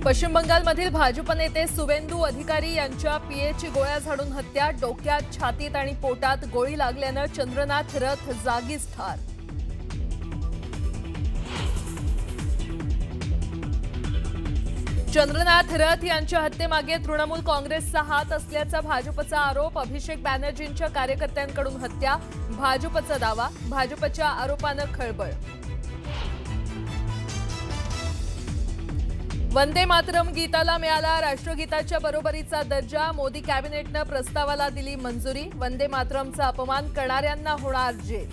पश्चिम बंगालमधील भाजप नेते सुवेंदू अधिकारी यांच्या पीएची गोळ्या झाडून हत्या। डोक्यात, छातीत आणि पोटात गोळी लागल्यानं चंद्रनाथ रथ जागीच ठार। चंद्रनाथ रथ यांच्या हत्येमागे तृणमूल काँग्रेसचा हात असल्याचा भाजपचा आरोप। अभिषेक बॅनर्जींच्या कार्यकर्त्यांकडून हत्या, भाजपचा दावा। भाजपच्या आरोपानं खळबळ। वंदे मातरम गीताला मिळाला राष्ट्रगीताच्या बरोबरीचा दर्जा। मोदी कॅबिनेटनं प्रस्तावाला दिली मंजुरी। वंदे मातरमचा अपमान करणाऱ्यांना होणार जेल।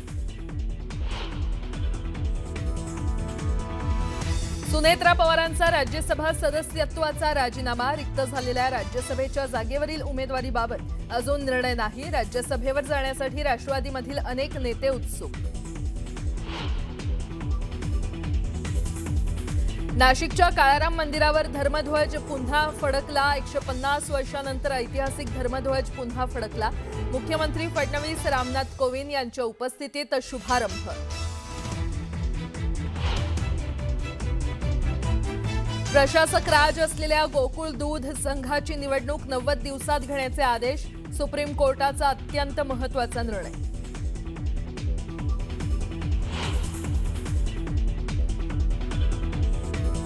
सुनेत्रा पवारांचा राज्यसभा सदस्यत्वाचा राजीनामा। रिक्त झालेल्या राज्यसभेच्या जागेवरील उमेदवारीबाबत अजून निर्णय नाही। राज्यसभेवर जाण्यासाठी राष्ट्रवादीमधील अनेक नेते उत्सुक। नाशिकच्या काळाराम मंदिरावर धर्मध्वज पुन्हा फडकला। 150 वर्षांनंतर ऐतिहासिक धर्मध्वज पुन्हा फडकला। मुख्यमंत्री फडणवीस, रामनाथ कोविंद यांच्या उपस्थितीत शुभारंभ। प्रशासक राज असलेल्या गोकुळ दूध संघाची निवडणूक 90 दिवसात घेण्याचे आदेश। सुप्रीम कोर्टाचा अत्यंत महत्त्वाचा निर्णय।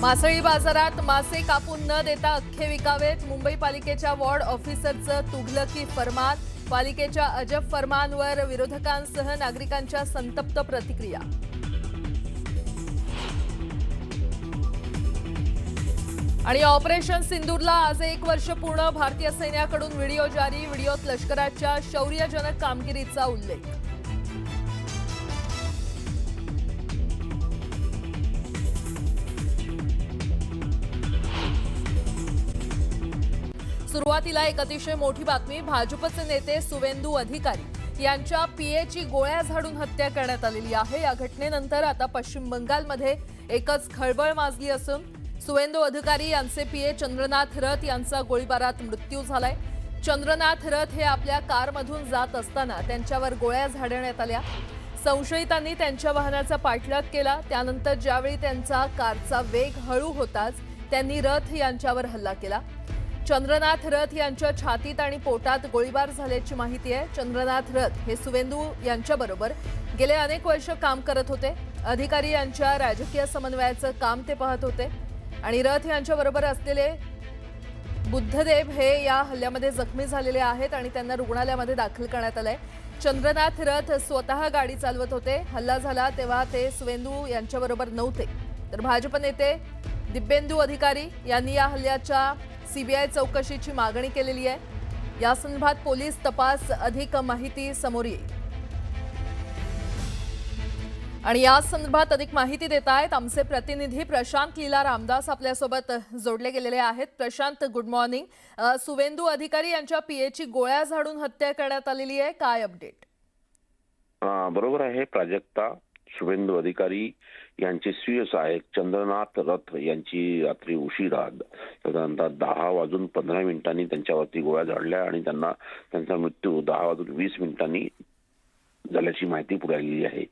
मासळी बाजारात मासे कापून न देता अख्खे विकावेत। मुंबई पालिकेच्या वॉर्ड ऑफिसरचं तुघलकी फरमान। पालिकेच्या अजब फरमानवर विरोधकांसह नागरिकांच्या संतप्त प्रतिक्रिया। आणि ऑपरेशन सिंदूरला आज 1 वर्ष पूर्ण। भारतीय सैन्याकडून व्हिडिओ जारी। व्हिडिओत लष्कराच्या शौर्यजनक कामगिरीचा उल्लेख। सुरुवातीला एक अतिशय मोठी बातमी। भाजपचे नेते सुवेंदू अधिकारी यांच्या पीएची गोळ्या झाडून हत्या करण्यात आलेली आहे। या घटनेनंतर आता पश्चिम बंगालमध्ये एकच खळबळ माजली असून सुवेंदू अधिकारी यांचे पीए चंद्रनाथ रथ यांचा गोळीबारात मृत्यू झालाय। चंद्रनाथ रथ हे आपल्या कारमधून जात असताना त्यांच्यावर गोळ्या झाडण्यात आल्या। संशयितांनी त्यांच्या वाहनाचा पाठलाग केला। त्यानंतर ज्यावेळी त्यांचा कारचा वेग हळू होताच त्यांनी रथ यांच्यावर हल्ला केला। चंद्रनाथ रथ यांच्या छातीत आणि पोटात गोळीबार झाल्याची माहिती आहे। चंद्रनाथ रथ हे सुवेंदू यांच्याबरोबर गेले अनेक वर्ष काम करत होते। अधिकारी यांच्या राजकीय समन्वयाचं काम ते पाहत होते आणि रथ यांच्याबरोबर असलेले बुद्धदेव हे या हल्ल्यामध्ये जखमी झालेले आहेत आणि त्यांना रुग्णालयामध्ये दाखल करण्यात आलंय। चंद्रनाथ रथ स्वतः गाडी चालवत होते। हल्ला झाला तेव्हा ते सुवेंदू यांच्याबरोबर नव्हते। तर भाजप नेते दिब्येंदू अधिकारी यांनी या हल्ल्याच्या सीबीआय चौकशीची मागणी केलेली आहे। या संदर्भात पोलीस तपास अधिक माहिती समोर येईल आणि या संदर्भात अधिक माहिती देत आहेत आमचे प्रतिनिधी प्रशांत लीला रामदास आपल्यासोबत जोडले गेलेले आहेत। Prashant, good morning. सुवेंदू अधिकारी यांच्या पीएची गोळ्या झाडून हत्या करण्यात आलेली आहे, काय अपडेट? बरोबर आहे प्राजक्ता। शुभेंदू अधिकारी यांचे स्वीय सहाय्यक चंद्रनाथ रथ यांची रात्री उशिरा साधारणतः 10:15 त्यांच्यावरती गोळ्या झाडल्या आणि त्यांचा मृत्यू 10:20 झाल्याची माहिती पुढे आलेली आहे।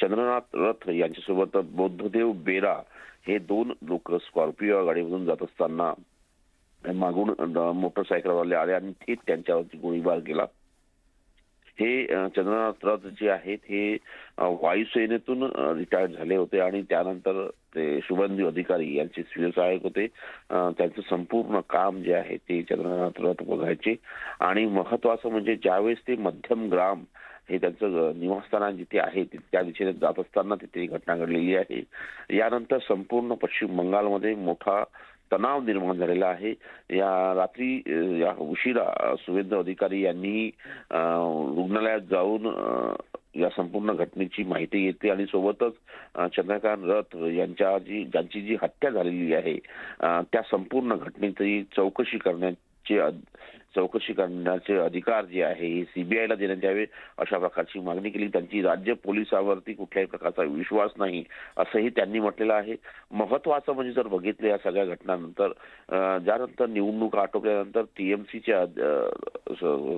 चंद्रनाथ रथ यांच्यासोबत बुद्धदेव बेरा हे 2 लोक स्कॉर्पिओ गाडीमधून जात असताना मागून मोटरसायकलवाले आले आणि थेट त्यांच्यावरती गोळीबार केला। हे चंद्रनाथ रथ जे आहेत हे वायुसेनेतून रिटायर्ड झाले होते आणि त्यानंतर ते शुभेंदू अधिकारी यांचे स्वीय सहाय्यक होते। त्यांचं संपूर्ण काम जे आहे ते चंद्रनाथ रथ बघायचे आणि महत्वाचं म्हणजे ज्यावेळेस ते मध्यम ग्राम हे त्यांचं निवासस्थान जिथे आहे त्या दिशेने जात असताना तिथे घटना घडलेली आहे। यानंतर संपूर्ण पश्चिम बंगालमध्ये मोठा तणाव निर्माण झालेला आहे। या रात्री या उशिरा सुवेंदू अधिकारी यांनी रुग्णालयात जाऊन या संपूर्ण घटनेची माहिती घेतली आणि सोबतच चंद्रकांत रथ ज्यांची जी हत्या झालेली आहे त्या संपूर्ण घटनेची चौकशी करण्याचे अधिकार जे आहे हे सीबीआयला देण्यात यावे अशा प्रकारची मागणी केली। त्यांची राज्य पोलिसांवरती कुठल्याही प्रकारचा विश्वास नाही असंही त्यांनी म्हटलेलं आहे। महत्वाचं म्हणजे जर बघितलं या सगळ्या घटनांनंतर ज्यानंतर निवडणूक आटोपल्यानंतर टीएमसीच्या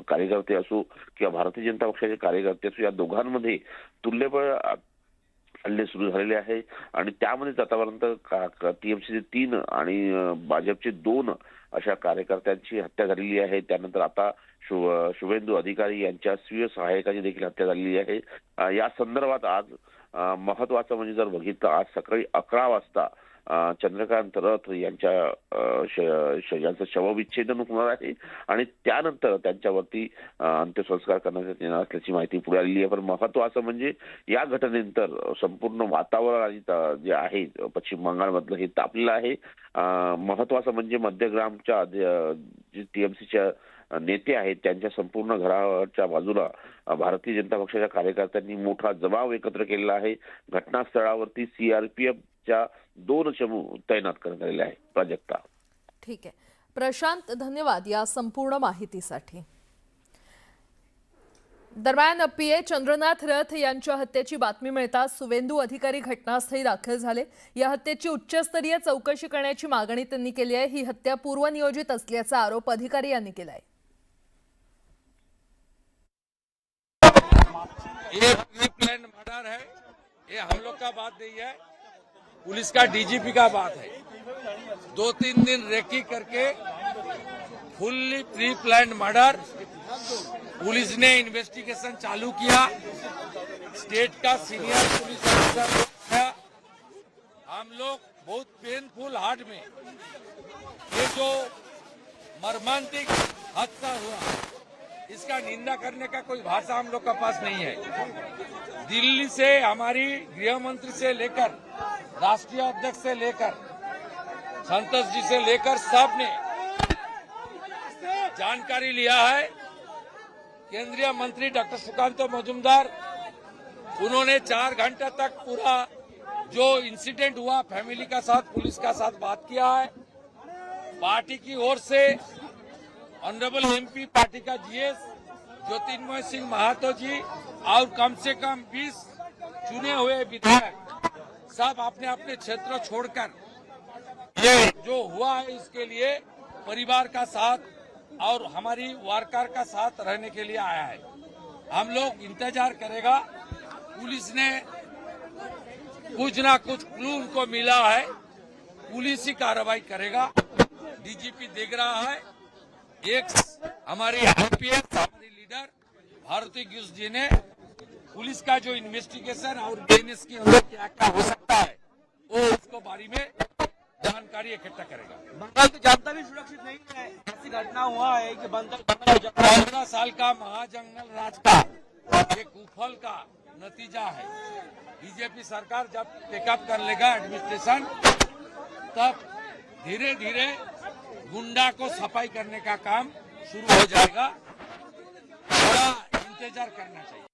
कार्यकर्ते असो किंवा भारतीय जनता पक्षाचे कार्यकर्ते असो या दोघांमध्ये तुल्यबळ हल्ले सुरू झालेले आहे आणि त्यामध्येच आतापर्यंत टीएमसीचे 3 आणि भाजपचे 2 अशा कार्यकर्त्यांची हत्या झालेली आहे. त्यानंतर आता शुभेंदू अधिकारी यांच्या स्वीय सहायकाची देखील हत्या झालेली आहे. या संदर्भात आज महत्वाचं म्हणजे जर बघितलं, आज सकाळी 11 वाजता चंद्रकांत रथ यांचं शवविच्छेदन होणार आहे आणि त्यानंतर त्यांच्यावरती अंत्यसंस्कार करण्यात येणार असल्याची माहिती पुढे आलेली आहे. पण महत्वाचं म्हणजे या घटनेनंतर संपूर्ण वातावरण आणि जे आहे पश्चिम बंगालमधलं हे तापलेलं आहे. महत्वाचं म्हणजे मध्यग्रामच्या जे टीएमसीच्या नेते आहेत त्यांच्या संपूर्ण घराच्या बाजूला भारतीय जनता पक्षाच्या कार्यकर्त्यांनी मोठा जमाव एकत्र केलेला आहे. घटनास्थळावरती सीआरपीएफच्या 2 चमू तैनात करण्यात आलेले आहे. प्राजक्ता. ठीक आहे प्रशांत, धन्यवाद या संपूर्ण माहितीसाठी. दरम्यान पीए चंद्रनाथ रथ यांच्या हत्येची बातमी मिळताच सुवेंदू अधिकारी घटनास्थळी दाखल झाले. या हत्येची उच्चस्तरीय चौकशी करण्याची मागणी त्यांनी केली आहे. ही हत्या पूर्वनियोजित असल्याचा आरोप अधिकारी यांनी केला आहे. ये प्री प्लान मर्डर है, ये हम लोग का बात नहीं है, पुलिस का डीजीपी का बात है. 2-3 दिन रेकी करके fully pre plan murder, police ने इन्वेस्टिगेशन चालू किया. स्टेट का सीनियर पुलिस ऑफिसर है. हम लोग बहुत पेनफुल हार्ट में ये जो मर्मांतिक हादसा हुआ इसका निंदा करने का कोई भाषा हम लोग का पास नहीं है. दिल्ली से हमारी गृह मंत्री से लेकर राष्ट्रीय अध्यक्ष से लेकर संतोष जी से लेकर सब ने जानकारी लिया है. केंद्रीय मंत्री डॉक्टर सुकांत मजूमदार उन्होंने 4 घंटे तक पूरा जो इंसिडेंट हुआ फैमिली का साथ पुलिस का साथ बात किया है. पार्टी की ओर से ऑनरेबल एमपी पार्टी का जीएस ज्योतिर्मय सिंह महातो जी और कम से कम 20 चुने हुए विधायक सब अपने अपने क्षेत्र छोड़कर ये जो हुआ है इसके लिए परिवार का साथ और हमारी वारकार का साथ रहने के लिए आया है. हम लोग इंतजार करेगा. पुलिस ने कुछ ना कुछ क्लू उनको मिला है, पुलिस ही कार्रवाई करेगा. डीजीपी देख रहा है. एक हमारी आईपीएस हमारी लीडर भारती गिस जी ने पुलिस का जो इन्वेस्टिगेशन और बीएनएस के अंदर क्या क्या हो सकता है वो उसको बारे में जानकारी इकट्ठा करेगा. बंगाल तो जनता भी सुरक्षित नहीं है. ऐसी घटना हुआ है कि बंगाल 15 साल का महाजंगल राज का एक कुफल का नतीजा है. बीजेपी सरकार जब टेकअप कर लेगा एडमिनिस्ट्रेशन तब धीरे धीरे गुंडा को सफाई करने का काम शुरू हो जाएगा. थोड़ा इंतजार करना चाहिए.